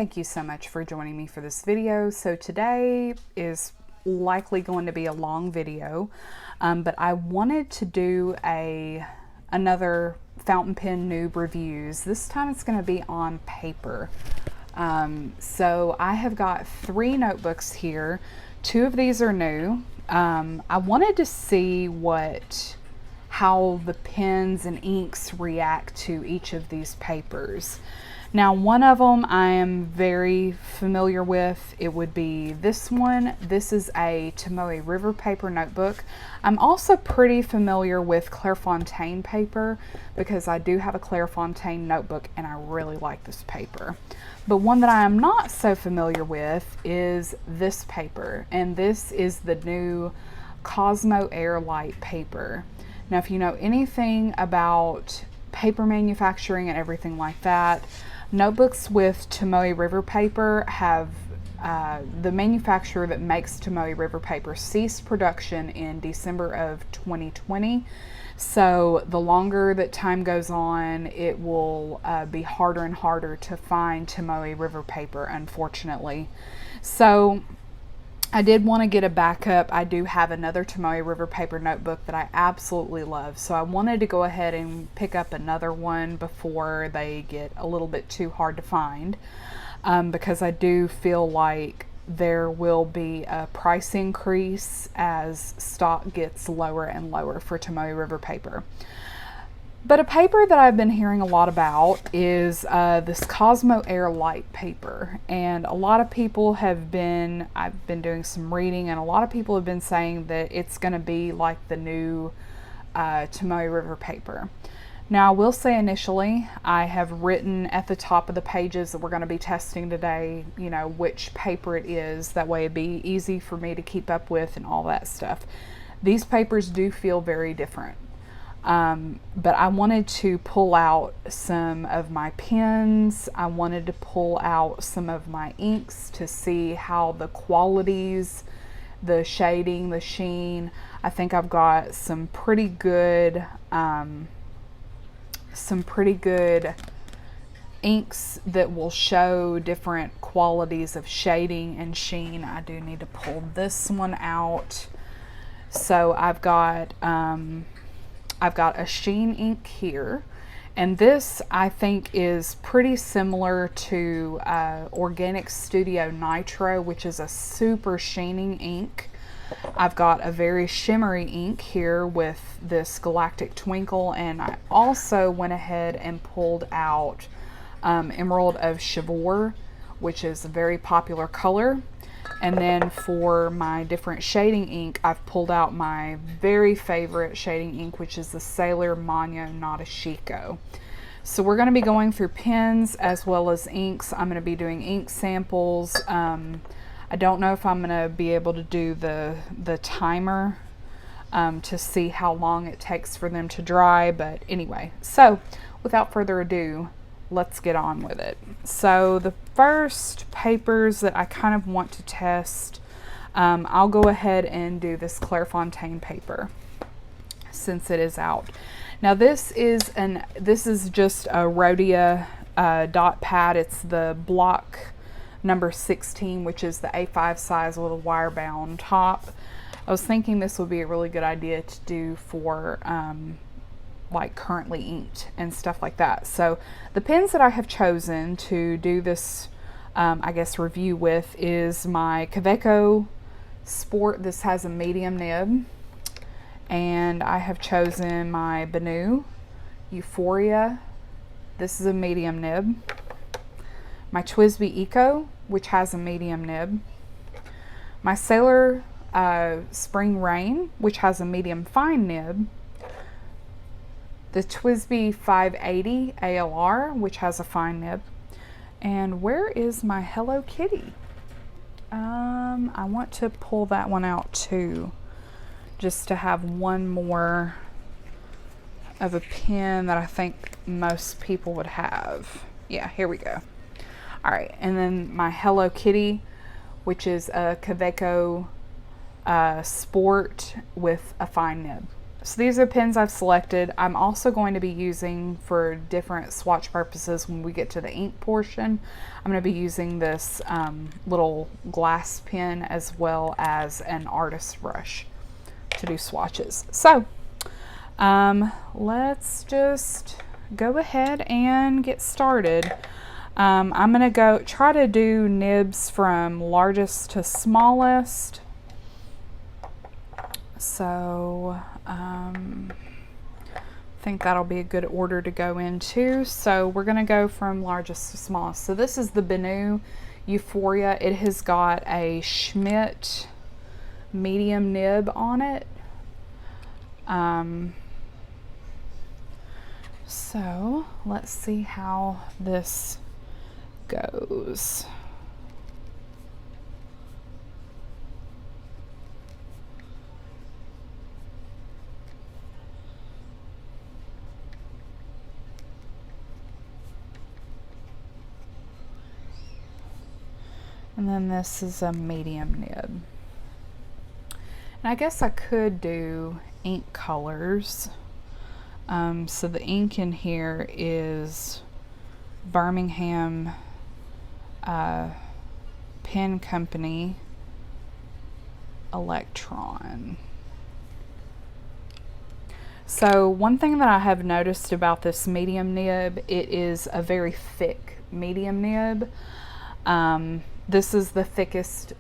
thank you so much for joining me for this video. So today is likely going to be a long video, but I wanted to do another fountain pen noob reviews. This time it's going to be on paper. So I have got 3 notebooks here. 2 of these are new. I wanted to see how the pens and inks react to each of these papers. Now, one of them I am very familiar with. It would be this one. This is a Tomoe River Paper notebook. I'm also pretty familiar with Clairfontaine paper because I do have a Clairfontaine notebook and I really like this paper. But one that I am not so familiar with is this paper, and this is the new Cosmo Air Light paper. Now, if you know anything about paper manufacturing and everything like that, notebooks with Tomoe River Paper have, the manufacturer that makes Tomoe River Paper ceased production in December of 2020. So the longer that time goes on, it will be harder and harder to find Tomoe River Paper, unfortunately. So I did want to get a backup. I do have another Tomoe River Paper notebook that I absolutely love, so I wanted to go ahead and pick up another one before they get a little bit too hard to find, because I do feel like there will be a price increase as stock gets lower and lower for Tomoe River Paper. But a paper that I've been hearing a lot about is this Cosmo Air Light paper. And a lot of people I've been doing some reading, and a lot of people have been saying that it's going to be like the new Tomoe River Paper. Now, I will say initially, I have written at the top of the pages that we're going to be testing today, you know, which paper it is. That way it'd be easy for me to keep up with and all that stuff. These papers do feel very different. But I wanted to pull out some of my pens. I wanted to pull out some of my inks to see how the qualities, the shading, the sheen. I think I've got some pretty good inks that will show different qualities of shading and sheen. I do need to pull this one out. So I've got a sheen ink here, and this I think is pretty similar to Organic Studio Nitro, which is a super sheening ink. I've got a very shimmery ink here with this Galactic Twinkle, and I also went ahead and pulled out Emerald of Chivor, which is a very popular color. And then for my different shading ink, I've pulled out my very favorite shading ink, which is the Sailor Mano Nadeshiko. So we're going to be going through pens as well as inks. I'm going to be doing ink samples. I don't know if I'm going to be able to do the timer to see how long it takes for them to dry. But anyway, so without further ado, let's get on with it. So the first papers that I kind of want to test, I'll go ahead and do this Clairfontaine paper since it is out. Now this is just a Rhodia dot pad. It's the block number 16, which is the A5 size with a wire bound top. I was thinking this would be a really good idea to do for like currently inked and stuff like that. So the pens that I have chosen to do this I guess review with is my Kaweco Sport. This has a medium nib, and I have chosen my Benu Euphoria. This is a medium nib. My TWSBI Eco, which has a medium nib. My Sailor Spring Rain, which has a medium fine nib. The TWSBI 580 ALR, which has a fine nib. And where is my Hello Kitty? I want to pull that one out too, just to have one more of a pen that I think most people would have. Yeah, here we go. All right, and then my Hello Kitty, which is a Kaweco Sport with a fine nib. So these are pens I've selected. I'm also going to be using for different swatch purposes when we get to the ink portion. I'm going to be using this little glass pen as well as an artist brush to do swatches. So let's just go ahead and get started. I'm going to try to do nibs from largest to smallest. So I think that'll be a good order to go into. So we're going to go from largest to smallest. So this is the Benu Euphoria. It has got a Schmidt medium nib on it. So let's see how this goes. And then this is a medium nib. And I guess I could do ink colors. So the ink in here is Birmingham Pen Company Electron. So one thing that I have noticed about this medium nib, it is a very thick medium nib. This is the thickest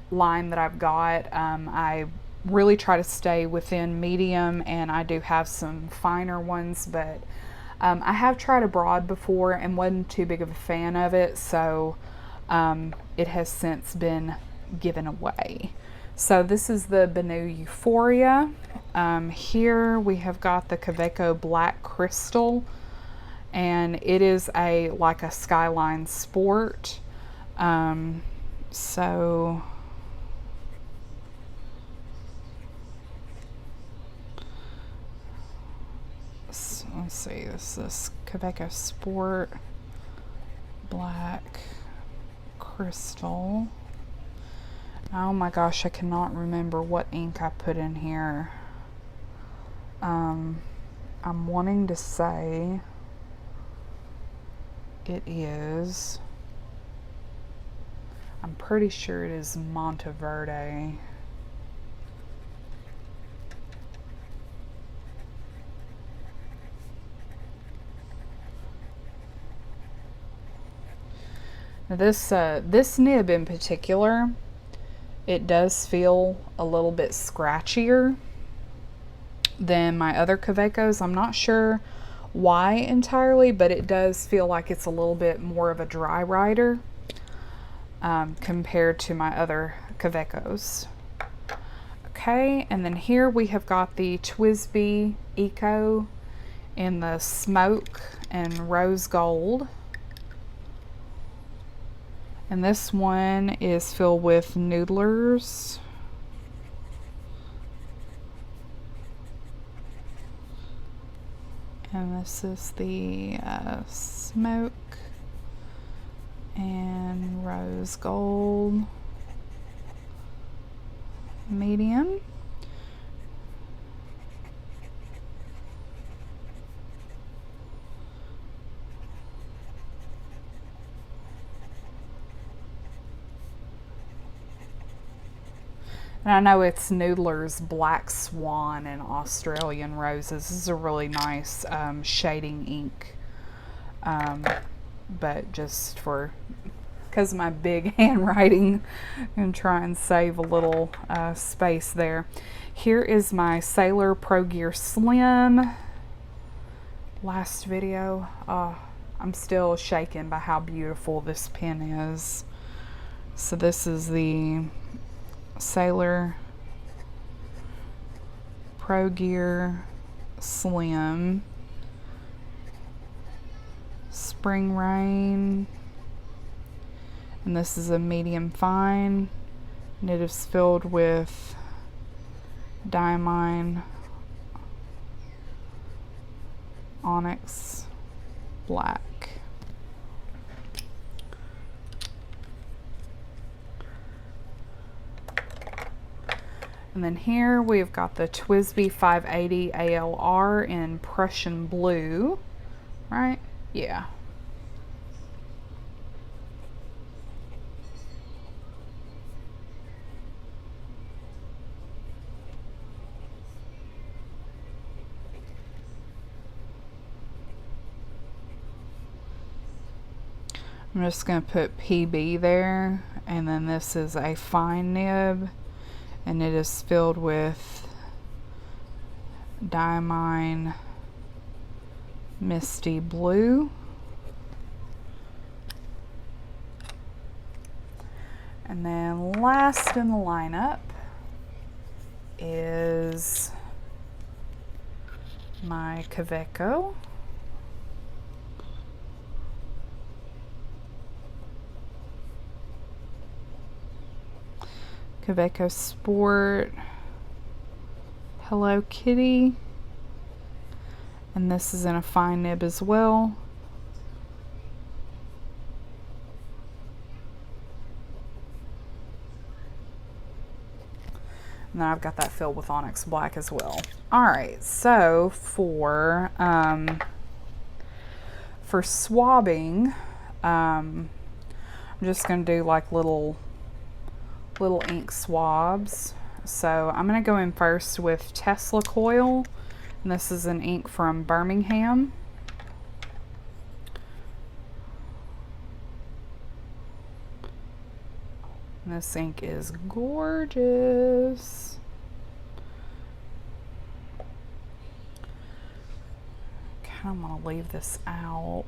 line that I've got. I really try to stay within medium, and I do have some finer ones, but I have tried a broad before and wasn't too big of a fan of it, so it has since been given away. So this is the Benu Euphoria. Here we have got the Kaweco Black Crystal, and it is like a Skyline Sport. So let's see, this is Kaweco Sport Black Crystal. Oh my gosh, I cannot remember what ink I put in here. I'm wanting to say it is, I'm pretty sure it is Monteverde. Now this nib in particular, it does feel a little bit scratchier than my other Kawecos. I'm not sure why entirely, but it does feel like it's a little bit more of a dry writer compared to my other Kawecos. Okay, and then here we have got the TWSBI Eco in the smoke and rose gold. And this one is filled with noodlers. And this is the smoke and rose gold medium. And I know it's Noodler's Black Swan and Australian Roses. This is a really nice shading ink. But just because of my big handwriting, I'm going to try and save a little space there. Here is my Sailor Pro Gear Slim. Last video. I'm still shaken by how beautiful this pen is. So this is the Sailor Pro Gear Slim Spring Rain, and this is a medium fine, and it is filled with Diamine Onyx Black. And then here we've got the TWSBI 580 ALR in Prussian blue, right? Yeah. I'm just going to put PB there, and then this is a fine nib, and it is filled with Diamine Misty Blue. And then last in the lineup is my Kaweco. Kaweco Sport Hello Kitty, and this is in a fine nib as well. And then I've got that filled with Onyx Black as well. Alright, so for swabbing, I'm just going to do like little ink swabs. So I'm going to go in first with Tesla Coil, and this is an ink from Birmingham. And this ink is gorgeous. Kind of want to leave this out.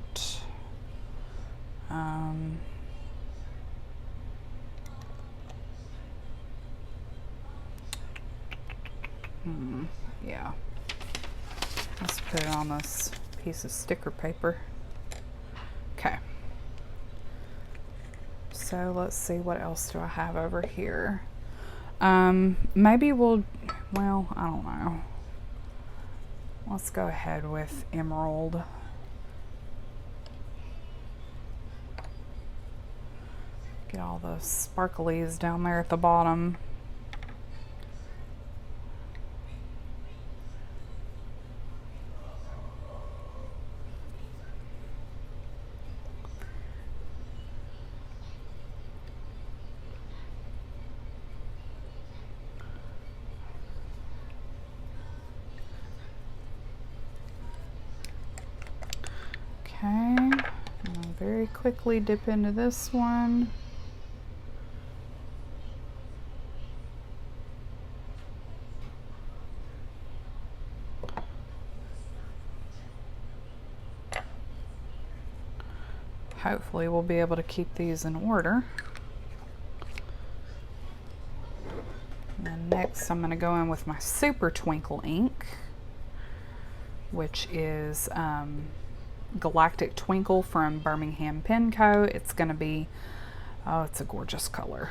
Yeah. Let's put it on this piece of sticker paper. Okay. So let's see, what else do I have over here? Maybe we'll, well, I don't know. Let's go ahead with Emerald. Get all the sparklies down there at the bottom. Okay, I'll very quickly dip into this one. Hopefully we'll be able to keep these in order. And then next I'm going to go in with my Super Twinkle ink, which is Galactic Twinkle from Birmingham Pen Co. It's going to be, oh, it's a gorgeous color.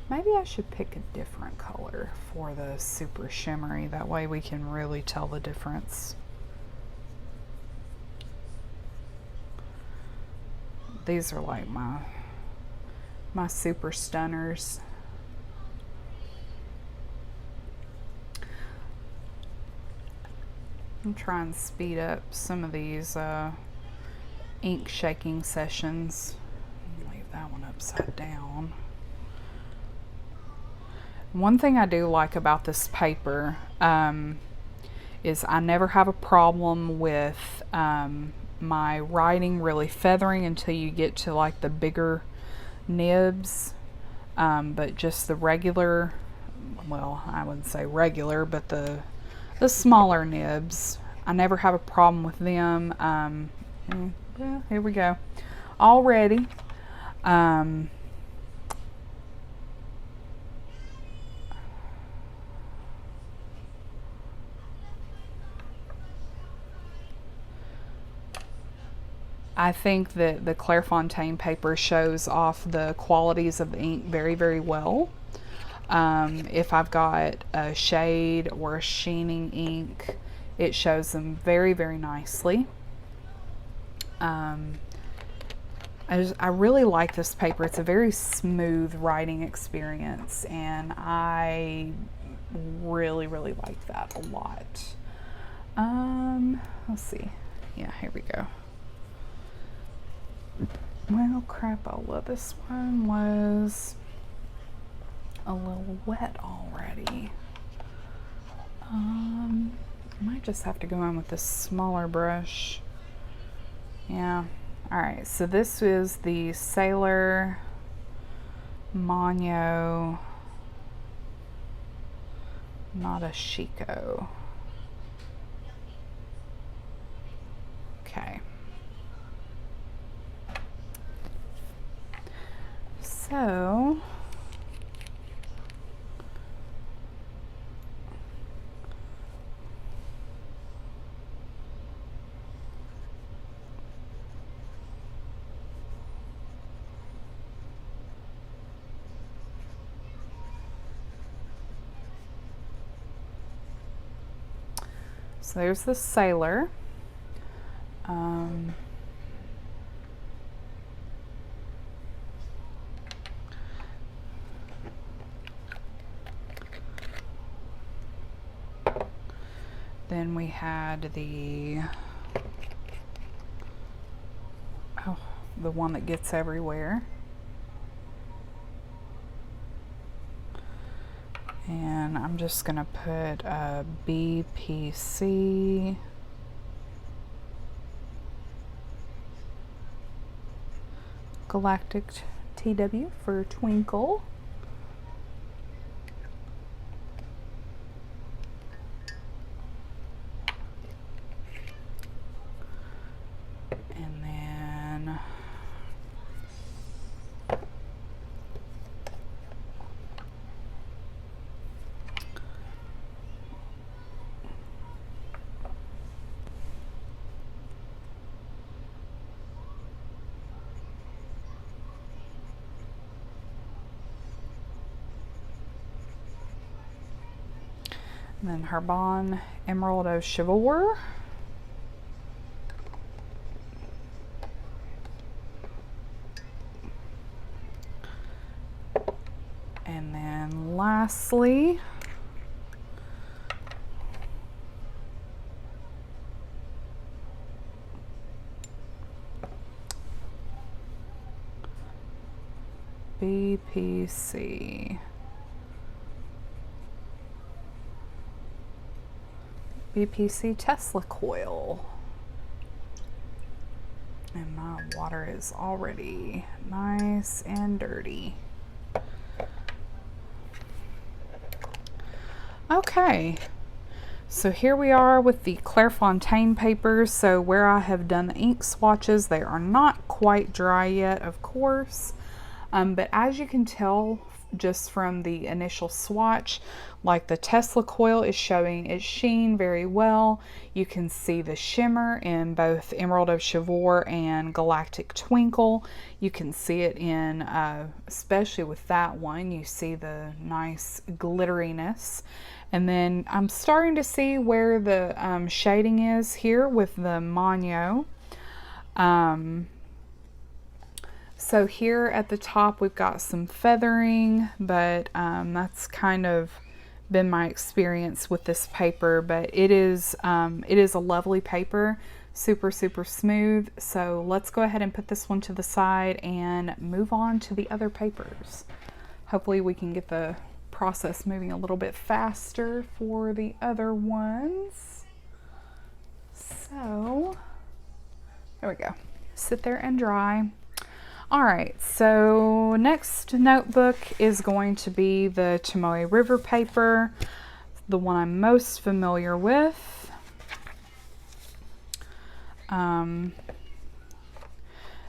Maybe I should pick a different color for the super shimmery. That way we can really tell the difference. These are like my super stunners. I'm trying to speed up some of these ink shaking sessions. Leave that one upside down. One thing I do like about this paper is I never have a problem with my writing really feathering until you get to like the bigger nibs, but just the regular, well, I wouldn't say regular, but the smaller nibs, I never have a problem with them. Well, here we go. Already. I think that the Clairfontaine paper shows off the qualities of the ink very, very well. If I've got a shade or a sheening ink, it shows them very, very nicely. I really like this paper. It's a very smooth writing experience, and I really like that a lot. Let's see. Yeah, here we go. Well, crapola, this one was a little wet already. I might just have to go in with this smaller brush. Yeah. Alright, so this is the Sailor Mono Nadeshiko. Okay. So there's the sailor. Then we had the one that gets everywhere. And I'm just going to put a BPC. Galactic TW for Twinkle. And then Harbon Emerald of Chivalry. And then lastly, BPC. BPC Tesla coil. And my water is already nice and dirty. Okay, so here we are with the Clairfontaine papers. So where I have done the ink swatches, they are not quite dry yet, of course. But as you can tell just from the initial swatch, like the Tesla coil is showing its sheen very well. You can see the shimmer in both Emerald of Chivalry and Galactic Twinkle. You can see it in, especially with that one, you see the nice glitteriness. And then I'm starting to see where the shading is here with the Mono. So here at the top we've got some feathering, but that's kind of been my experience with this paper. But it is a lovely paper, super smooth. So let's go ahead and put this one to the side and move on to the other papers. Hopefully we can get the process moving a little bit faster for the other ones. So there we go, sit there and dry. Alright, so next notebook is going to be the Tomoe River Paper, the one I'm most familiar with.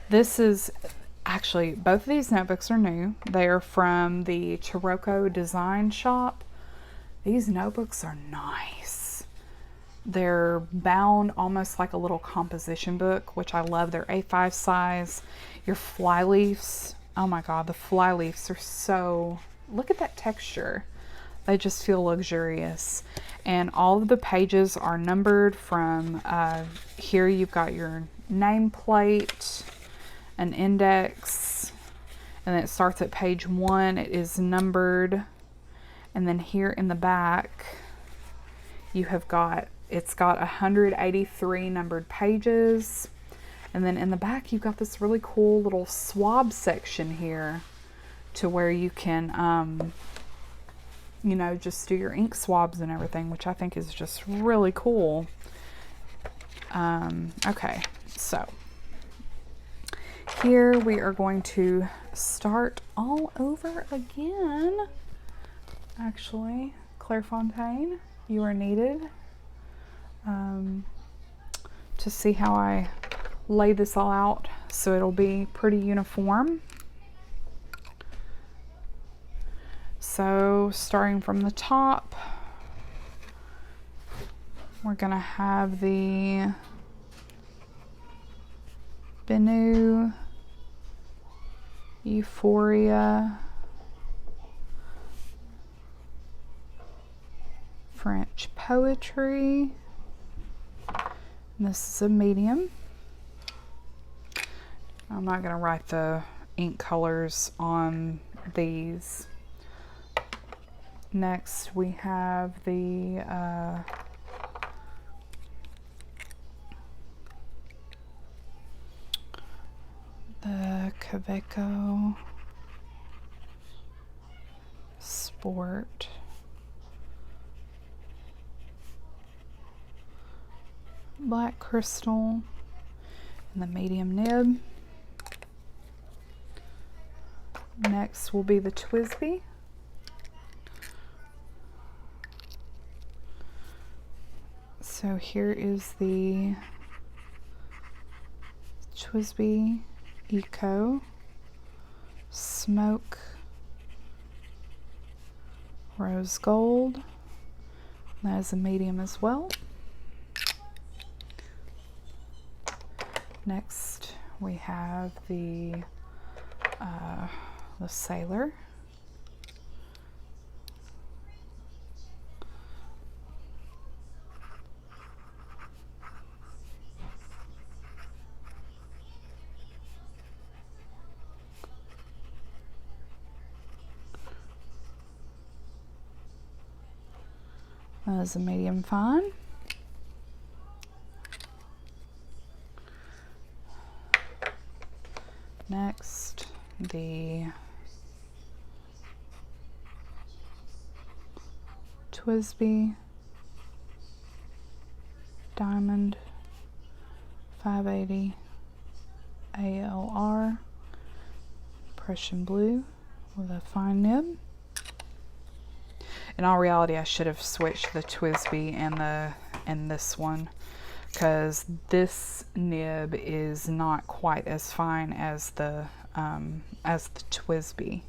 This is actually, both of these notebooks are new. They are from the Taroko Design Shop. These notebooks are nice. They're bound almost like a little composition book, which I love. They're A5 size. Your fly leaves, oh my god, the fly leaves are so, look at that texture. They just feel luxurious. And all of the pages are numbered from, here you've got your nameplate, an index, and then it starts at page 1. It is numbered, and then here in the back you have got, it's got 183 numbered pages, and then in the back you've got this really cool little swab section here to where you can you know, just do your ink swabs and everything, which I think is just really cool. Okay, so here we are going to start all over again. Actually, Clairfontaine, you are needed to see how I lay this all out so it'll be pretty uniform. So starting from the top, we're gonna have the Bennu, Euphoria, French Poetry. And this is a medium. I'm not gonna write the ink colors on these. Next we have the Kaweco Sport Black Crystal and the medium nib. Next will be the TWSBI. So here is the TWSBI Eco Smoke Rose Gold. That is a medium as well. Next we have the Sailor. That is a medium fine. Next, the TWSBI Diamond 580 ALR Prussian blue with a fine nib. In all reality, I should have switched the TWSBI and this one, because this nib is not quite as fine as the TWSBI.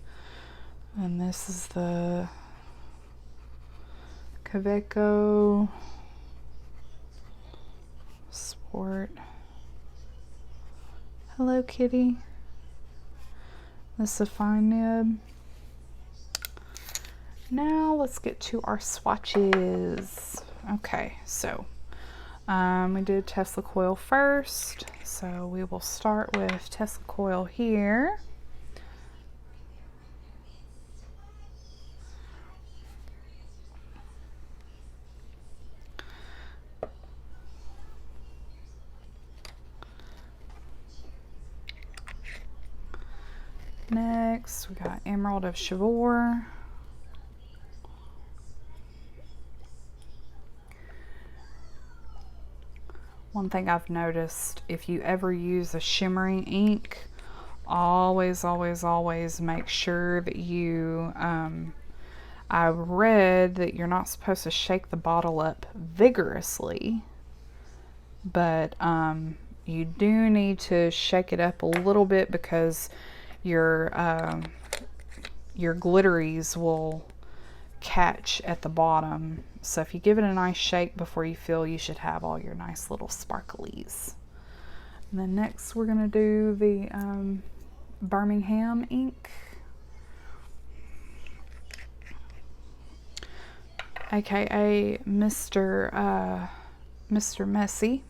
And this is the Kaweco Sport Hello Kitty. This is a fine nib. Now let's get to our swatches. Okay, so we did Tesla coil first, so we will start with Tesla coil here. Next, we got Emerald of Chivor. One thing I've noticed, if you ever use a shimmering ink, always make sure that you, I read that you're not supposed to shake the bottle up vigorously, but you do need to shake it up a little bit, because your glitteries will catch at the bottom. So if you give it a nice shake before you fill, you should have all your nice little sparklies. And then next we're going to do the Birmingham ink, aka Mr. Messy.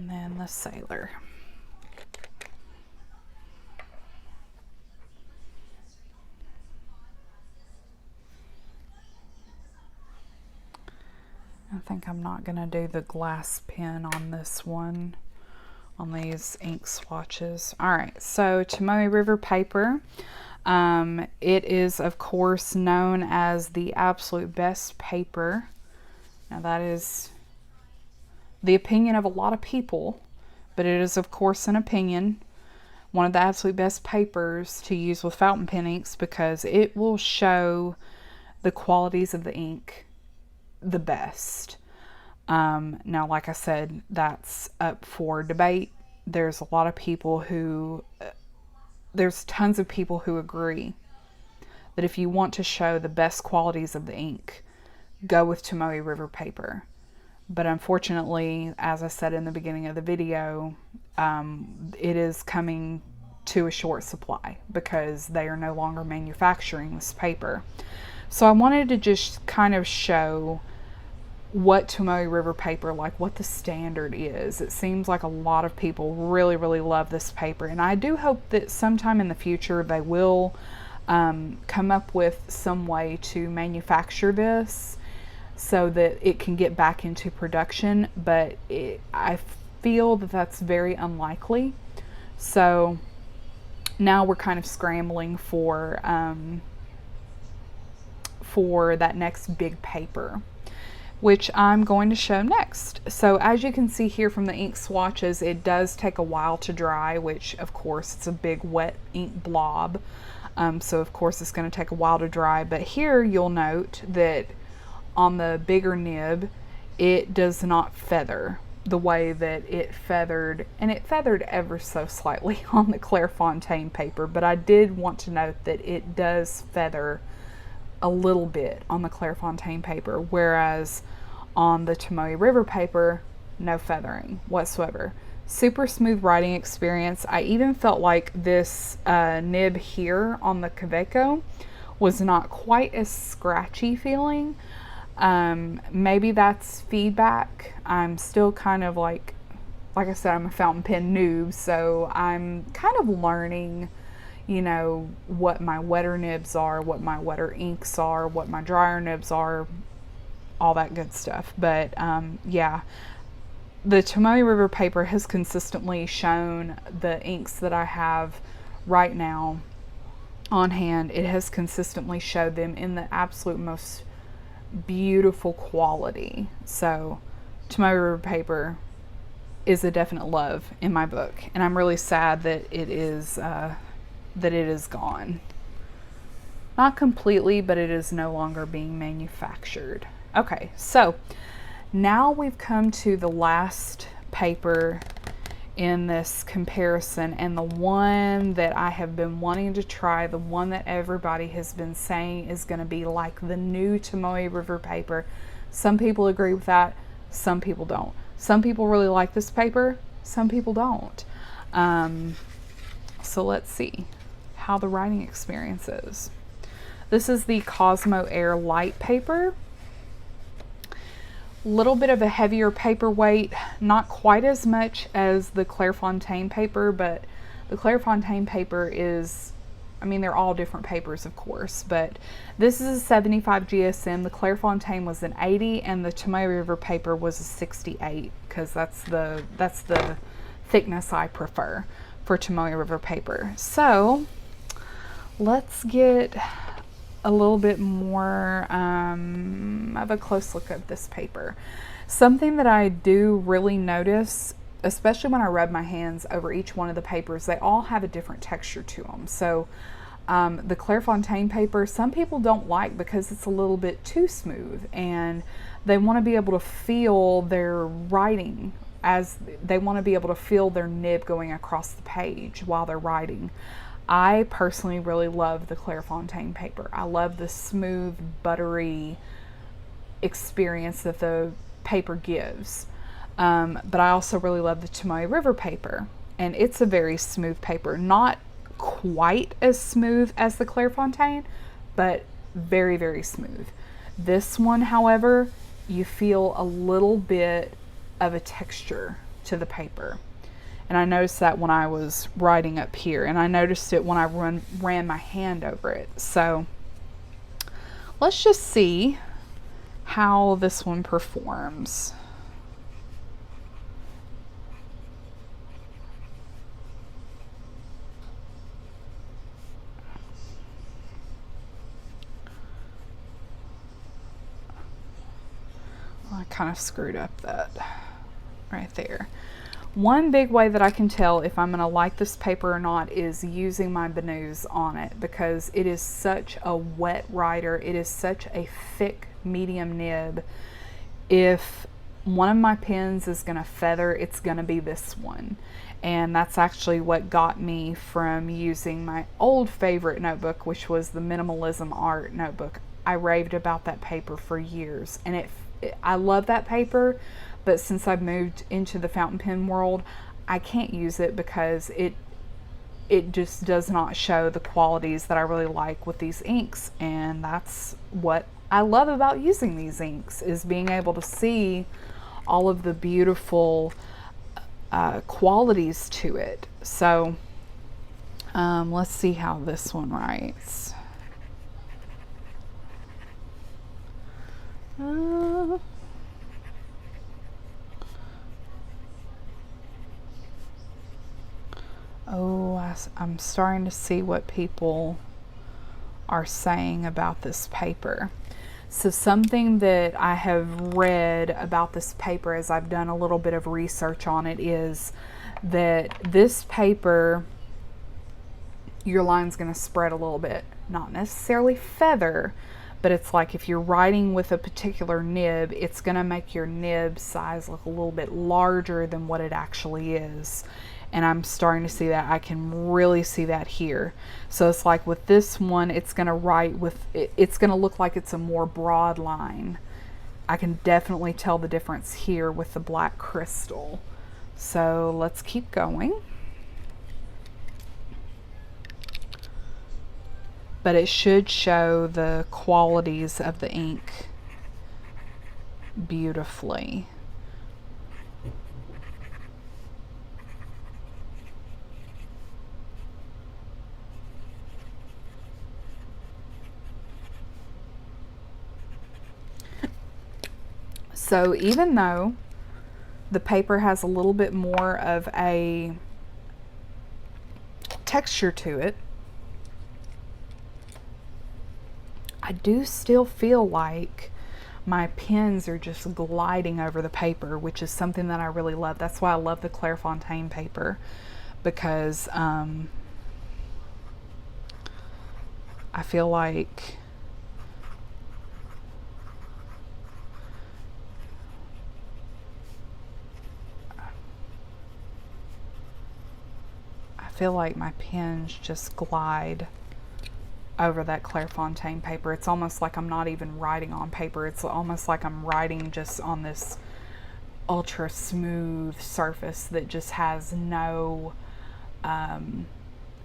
And then the Sailor. I think I'm not going to do the glass pen on this one, on these ink swatches. All right, so Tomoe River Paper. It is, of course, known as the absolute best paper. Now, that is the opinion of a lot of people, but it is, of course, an opinion. One of the absolute best papers to use with fountain pen inks because it will show the qualities of the ink the best. Now, like I said, that's up for debate. There's a lot of people who, there's tons of people who agree that if you want to show the best qualities of the ink, go with Tomoe River Paper. But unfortunately, as I said in the beginning of the video, it is coming to a short supply because they are no longer manufacturing this paper. So I wanted to just kind of show what Tomoe River Paper, like what the standard is. It seems like a lot of people really, really love this paper. And I do hope that sometime in the future they will come up with some way to manufacture this so that it can get back into production. But I feel that that's very unlikely. So now we're kind of scrambling for that next big paper, which I'm going to show next. So as you can see here from the ink swatches, it does take a while to dry, which of course it's a big wet ink blob. So of course it's going to take a while to dry, but here you'll note that on the bigger nib, it does not feather the way that it feathered, and it feathered ever so slightly on the Clairfontaine paper, but I did want to note that it does feather a little bit on the Clairfontaine paper, whereas on the Tomoe River paper, no feathering whatsoever. Super smooth writing experience. I even felt like this nib here on the Kaweco was not quite as scratchy feeling. Maybe that's feedback. I'm still kind of like I said, I'm a fountain pen noob, so I'm kind of learning, you know, what my wetter nibs are, what my wetter inks are, what my drier nibs are, all that good stuff. But yeah, the Tomoe River paper has consistently shown the inks that I have right now on hand. It has consistently showed them in the absolute most beautiful quality. So Tomoe River paper is a definite love in my book, and I'm really sad that it is gone. Not completely, but it is no longer being manufactured. Okay, so now we've come to the last paper in this comparison, and the one that I have been wanting to try, the one that everybody has been saying is going to be like the new Tomoe River paper. Some people agree with that, some people don't. Some people really like this paper, some people don't. So let's see how the writing experience is. This is the Cosmo Air Light paper. Little bit of a heavier paperweight, not quite as much as the Clairfontaine paper, but the Clairfontaine paper is, I mean, they're all different papers, of course, but this is a 75 GSM. The Clairfontaine was an 80, and the Tomoe River paper was a 68, because that's the thickness I prefer for Tomoe River paper. So let's get a little bit more of a close look at this paper. Something that I do really notice, especially when I rub my hands over each one of the papers, they all have a different texture to them. So the Clairfontaine paper, some people don't like because it's a little bit too smooth, and they want to be able to feel their writing, as they want to be able to feel their nib going across the page while they're writing. I personally really love the Clairfontaine paper. I love the smooth, buttery experience that the paper gives. But I also really love the Tomoe River paper, and it's a very smooth paper. Not quite as smooth as the Clairfontaine, but very, very smooth. This one, however, you feel a little bit of a texture to the paper. And I noticed that when I was writing up here, and I noticed it when I ran my hand over it. So let's just see how this one performs. I kind of screwed up that right there. One big way that I can tell if I'm going to like this paper or not is using my Benoos on it, because it is such a wet writer. It is such a thick medium nib. If one of my pens is going to feather, it's going to be this one. And that's actually what got me from using my old favorite notebook, which was the Minimalism Art notebook. I raved about that paper for years, and I love that paper, but since I've moved into the fountain pen world, I can't use it because it just does not show the qualities that I really like with these inks. And that's what I love about using these inks, is being able to see all of the beautiful qualities to it. So let's see how this one writes. I'm starting to see what people are saying about this paper. So something that I have read about this paper as I've done a little bit of research on it is that this paper, your line's going to spread a little bit, not necessarily feather, but it's like if you're writing with a particular nib, it's going to make your nib size look a little bit larger than what it actually is. And I'm starting to see that. I can really see that here. So it's like with this one, it's going to write with, it's going to look like it's a more broad line. I can definitely tell the difference here with the black crystal. So let's keep going. But it should show the qualities of the ink beautifully. So even though the paper has a little bit more of a texture to it, I do still feel like my pens are just gliding over the paper, which is something that I really love. That's why I love the Clairfontaine paper, because I feel like my pens just glide over that Clairfontaine paper. It's almost like I'm not even writing on paper. It's almost like I'm writing just on this ultra smooth surface that just has no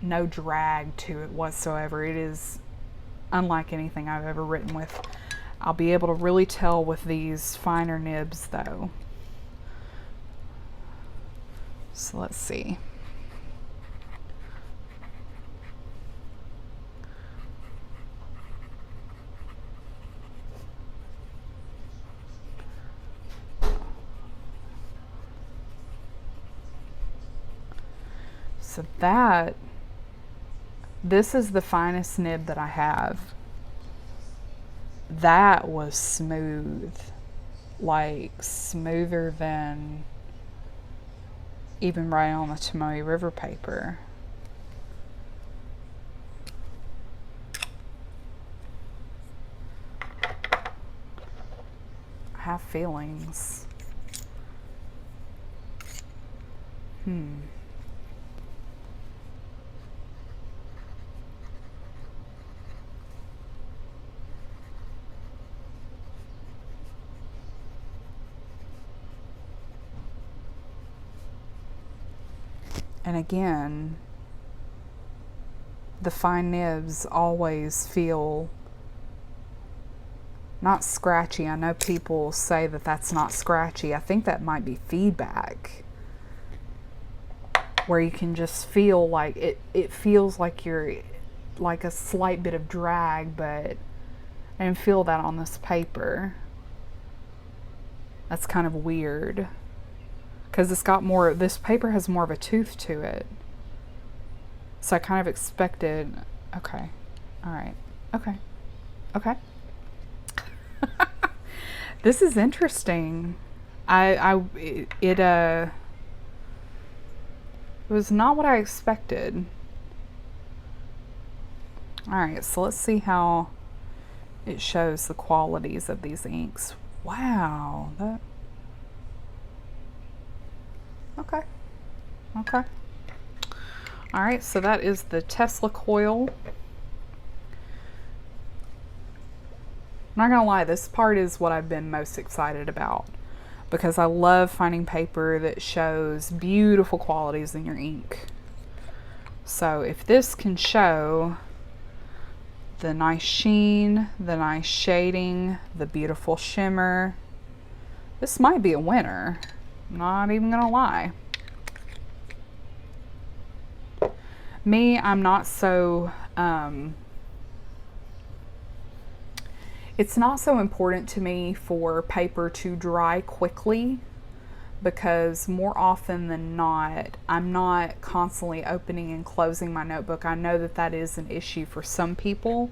drag to it whatsoever. It is unlike anything I've ever written with. I'll be able to really tell with these finer nibs though. So let's see. So this is the finest nib that I have. That was smooth, like smoother than even writing on the Tomoe River paper. I have feelings. And again, the fine nibs always feel not scratchy. I know people say that that's not scratchy. I think that might be feedback. where you can just feel like it feels like you're like a slight bit of drag, but I didn't feel that on this paper. That's kind of weird, because it's got more, this paper has more of a tooth to it. So I kind of expected, okay, all right, okay, okay. This is interesting. It was not what I expected. All right, so let's see how it shows the qualities of these inks. Wow, that, okay, okay. All right, so that is the Tesla coil. I'm not gonna lie, this part is what I've been most excited about, because I love finding paper that shows beautiful qualities in your ink. So if this can show the nice sheen, the nice shading, the beautiful shimmer, this might be a winner. I'm not even gonna lie. Me, I'm not so, it's not so important to me for paper to dry quickly, because more often than not, I'm not constantly opening and closing my notebook. I know that that is an issue for some people,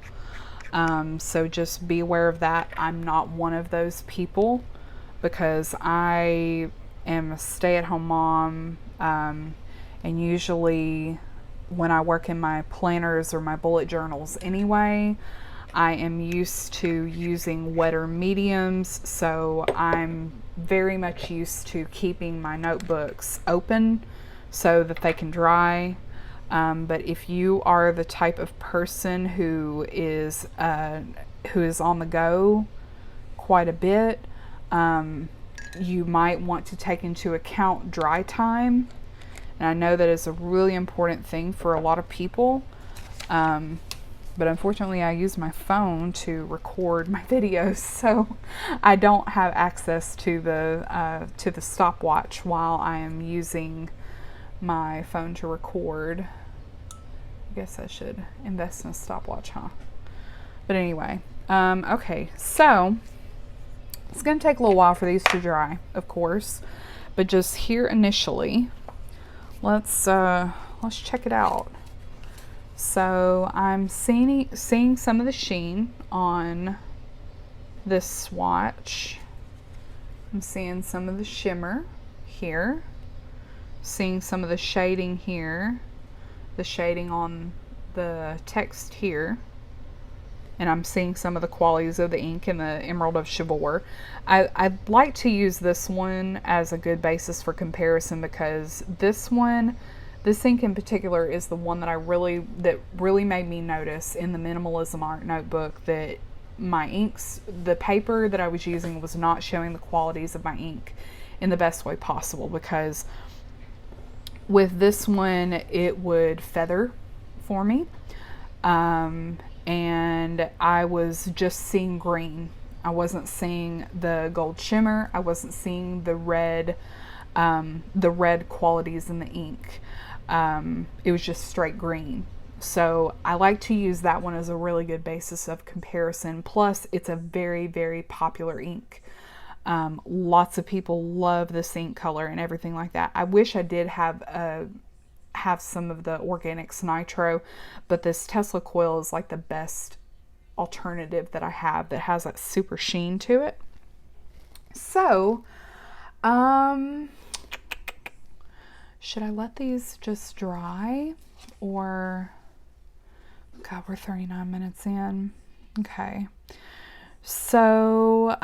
so just be aware of that. I'm not one of those people, because I am a stay-at-home mom, and usually when I work in my planners or my bullet journals anyway, I am used to using wetter mediums, so I'm very much used to keeping my notebooks open so that they can dry. But if you are the type of person who is on the go quite a bit, you might want to take into account dry time. And I know that is a really important thing for a lot of people. But unfortunately I use my phone to record my videos, so I don't have access to the stopwatch while I am using my phone to record. I guess I should invest in a stopwatch, huh? But anyway, okay, so it's going to take a little while for these to dry, of course, but just here initially, let's check it out. So I'm seeing some of the sheen on this swatch. I'm seeing some of the shimmer here, seeing some of the shading here, the shading on the text here, and I'm seeing some of the qualities of the ink in the Emerald of Chivor. I'd like to use this one as a good basis for comparison, because this ink in particular is the one that really made me notice in the Minimalism Art notebook that my inks, the paper that I was using, was not showing the qualities of my ink in the best way possible, because with this one it would feather for me, and I was just seeing green. I wasn't seeing the gold shimmer. I wasn't seeing the red qualities in the ink. It was just straight green. So I like to use that one as a really good basis of comparison. Plus, it's a very, very popular ink. Lots of people love this ink color and everything like that. I wish I did have some of the Organics Nitro, but this Tesla coil is like the best alternative that I have that has that super sheen to it. So, should I let these just dry, or, God, we're 39 minutes in. Okay. So,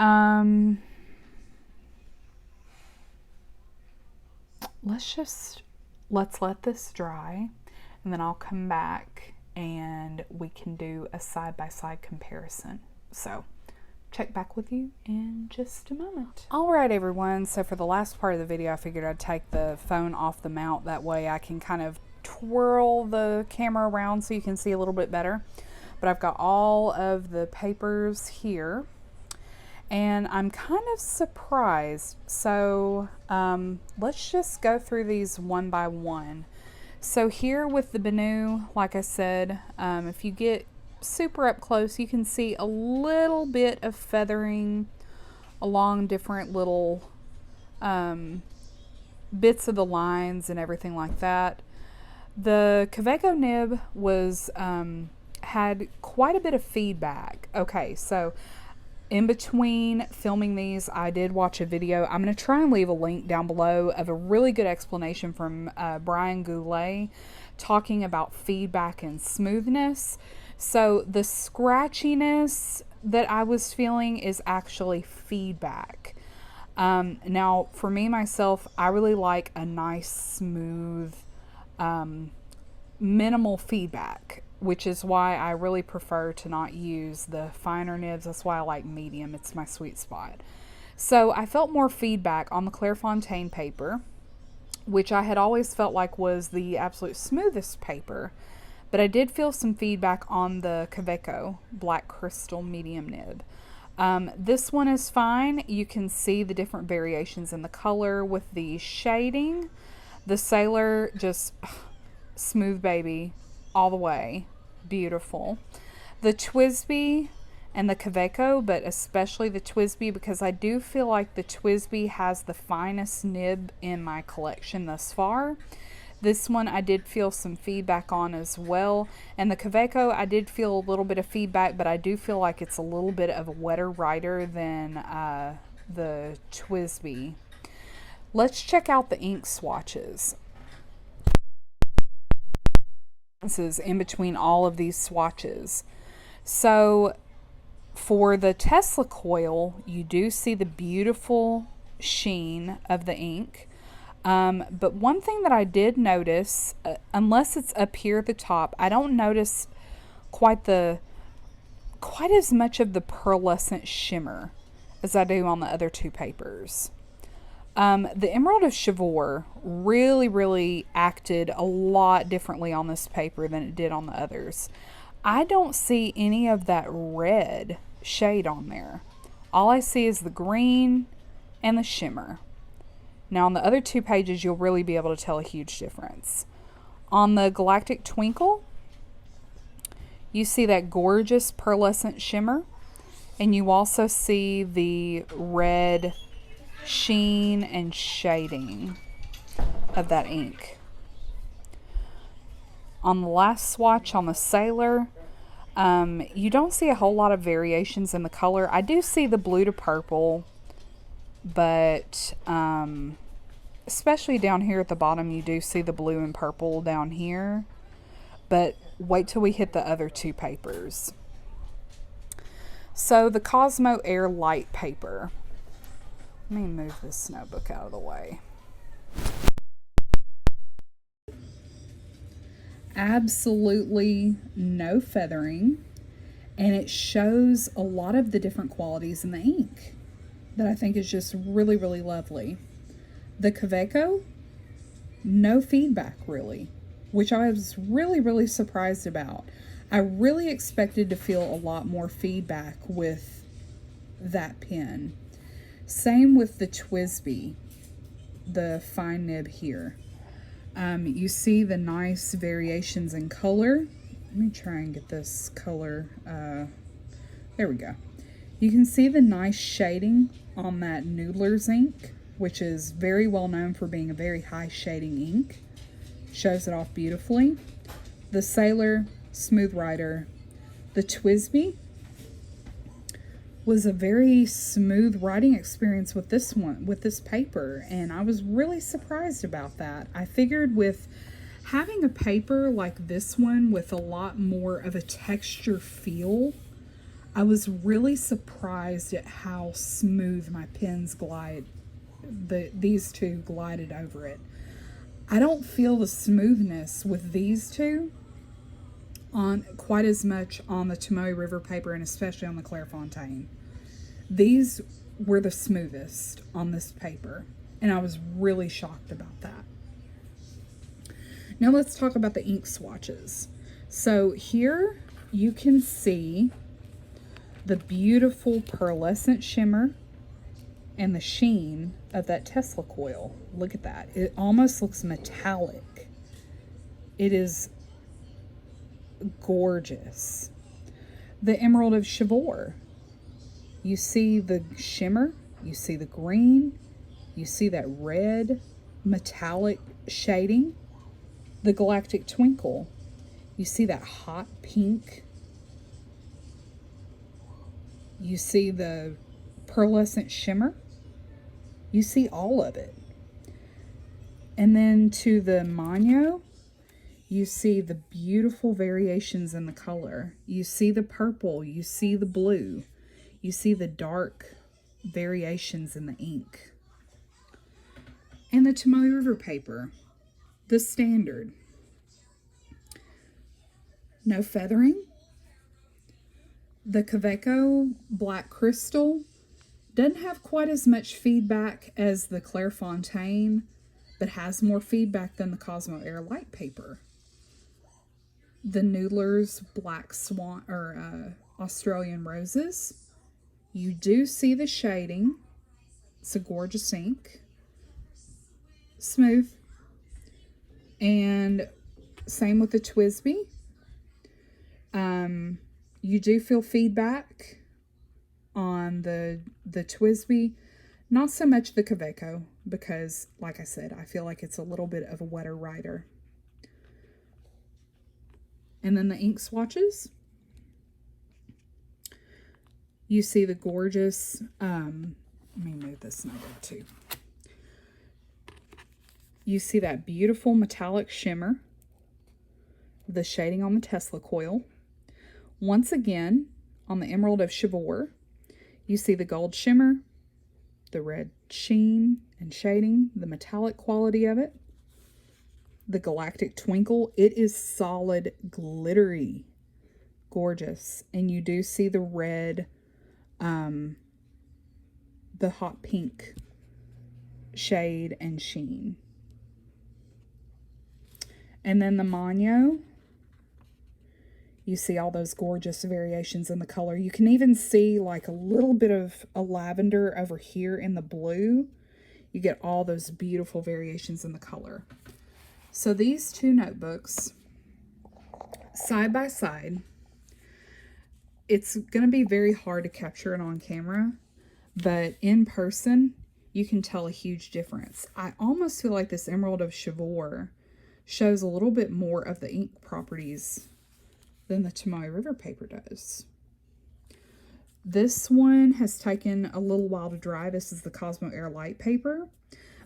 let's let this dry, and then I'll come back and we can do a side-by-side comparison. So check back with you in just a moment. All right, everyone. So for the last part of the video, I figured I'd take the phone off the mount. That way I can kind of twirl the camera around so you can see a little bit better. But I've got all of the papers here, and I'm kind of surprised. So let's just go through these one by one. So here with the Benu, like I said, if you get super up close, you can see a little bit of feathering along different little bits of the lines and everything like that. The Kaweco nib was had quite a bit of feedback. Okay, so in between filming these, I did watch a video. I'm going to try and leave a link down below of a really good explanation from Brian Goulet talking about feedback and smoothness. So the scratchiness that I was feeling is actually feedback. Now, for me, myself, I really like a nice, smooth, minimal feedback, which is why I really prefer to not use the finer nibs. That's why I like medium. It's my sweet spot. So I felt more feedback on the Clairfontaine paper, which I had always felt like was the absolute smoothest paper. But I did feel some feedback on the Kaweco Black Crystal medium nib. This one is fine. You can see the different variations in the color with the shading. The Sailor, just smooth baby all the way. Beautiful. The Twisby and the Kaweco, but especially the Twisby, because I do feel like the Twisby has the finest nib in my collection thus far. This one I did feel some feedback on as well. And the Kaweco, I did feel a little bit of feedback, but I do feel like it's a little bit of a wetter writer than the Twisby. Let's check out the ink swatches. This is in between all of these swatches. So for the Tesla coil, you do see the beautiful sheen of the ink. But one thing that I did notice, unless it's up here at the top, I don't notice quite as much of the pearlescent shimmer as I do on the other two papers. The Emerald of Chivor really acted a lot differently on this paper than it did on the others. I don't see any of that red shade on there. All I see is the green and the shimmer. Now on the other two pages, you'll really be able to tell a huge difference. On the Galactic Twinkle, you see that gorgeous pearlescent shimmer, and you also see the red sheen and shading of that ink. On the last swatch on the Sailor, you don't see a whole lot of variations in the color. I do see the blue to purple, but especially down here at the bottom, you do see the blue and purple down here. But wait till we hit the other two papers. So the Cosmo Air Light paper. Let me move this notebook out of the way. Absolutely no feathering, and it shows a lot of the different qualities in the ink that I think is just really lovely. The Kaweco, no feedback really, which I was really surprised about. I really expected to feel a lot more feedback with that pen. Same with the Twisby, the fine nib here. You see the nice variations in color. Let me try and get this color. There we go. You can see the nice shading on that Noodler's ink, which is very well known for being a very high shading ink. Shows it off beautifully. The Sailor, smooth writer. The Twisby was a very smooth writing experience with this one, with this paper, and I was really surprised about that. I figured with having a paper like this one with a lot more of a texture feel, I was really surprised at how smooth my pens glide. These two glided over it. I don't feel the smoothness with these two on quite as much on the Tomoe River Paper, and especially on the Clairfontaine. These were the smoothest on this paper, and I was really shocked about that. Now let's talk about the ink swatches. So here you can see the beautiful pearlescent shimmer and the sheen of that Tesla coil. Look at that. It almost looks metallic. It is gorgeous. The Emerald of Chivor. You see the shimmer, you see the green, you see that red metallic shading. The Galactic Twinkle. You see that hot pink. You see the pearlescent shimmer. You see all of it. And then to the Manyo, you see the beautiful variations in the color. You see the purple, you see the blue, you see the dark variations in the ink. And the Tomoe River Paper, the standard. No feathering. The Kaweco Black Crystal doesn't have quite as much feedback as the Clairfontaine, but has more feedback than the Cosmo Air Light paper. The Noodler's Black Swan, or Australian Roses. You do see the shading. It's a gorgeous ink. Smooth. And same with the Twisby. You do feel feedback on the Twisby. Not so much the Kaweco, because, like I said, I feel like it's a little bit of a wetter writer. And then the ink swatches. You see the gorgeous, let me move this number too. You see that beautiful metallic shimmer, the shading on the Tesla coil. Once again, on the Emerald of Chivor, you see the gold shimmer, the red sheen and shading, the metallic quality of it. The Galactic Twinkle, it is solid glittery, gorgeous. And you do see the red, the hot pink shade and sheen. And then the Manyo, you see all those gorgeous variations in the color. You can even see like a little bit of a lavender over here in the blue. You get all those beautiful variations in the color. So these two notebooks, side by side, it's going to be very hard to capture it on camera, but in person, you can tell a huge difference. I almost feel like this Emerald of Chivor shows a little bit more of the ink properties than the Tomoe River Paper does. This one has taken a little while to dry. This is the Cosmo Air Light paper.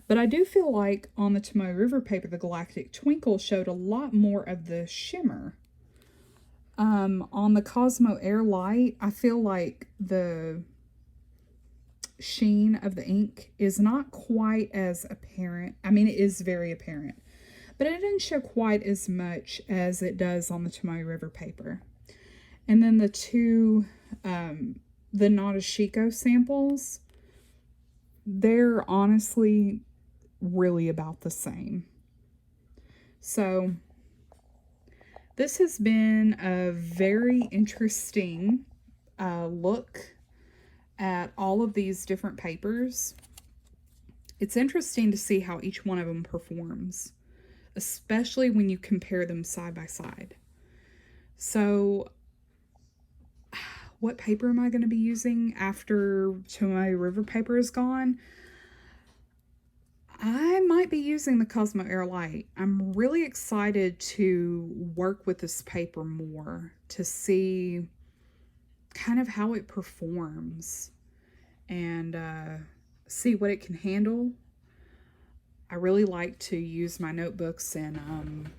But I do feel like on the Tomoe River Paper, the Galactic Twinkle showed a lot more of the shimmer. On the Cosmo Air Light, I feel like the sheen of the ink is not quite as apparent. I mean, it is very apparent, but it didn't show quite as much as it does on the Tomoe River Paper. And then the two, the Nadeshiko samples, they're honestly really about the same. So this has been a very interesting look at all of these different papers. It's interesting to see how each one of them performs, especially when you compare them side by side. So what paper am I going to be using after Tomoe River Paper is gone? I might be using the Cosmo Air Light. I'm really excited to work with this paper more to see kind of how it performs and see what it can handle. I really like to use my notebooks and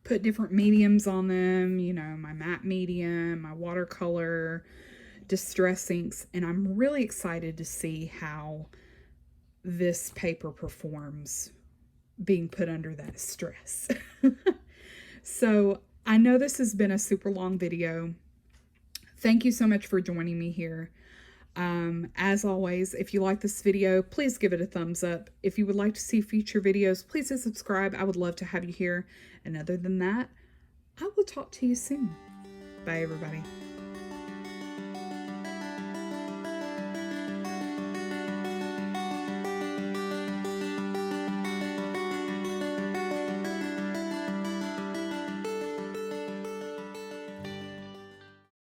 put different mediums on them, you know, my matte medium, my watercolor, distress inks, and I'm really excited to see how this paper performs being put under that stress. So I know this has been a super long video. Thank you so much for joining me here. As always, if you like this video, please give it a thumbs up. If you would like to see future videos, please hit subscribe. I would love to have you here. And other than that, I will talk to you soon. Bye, everybody.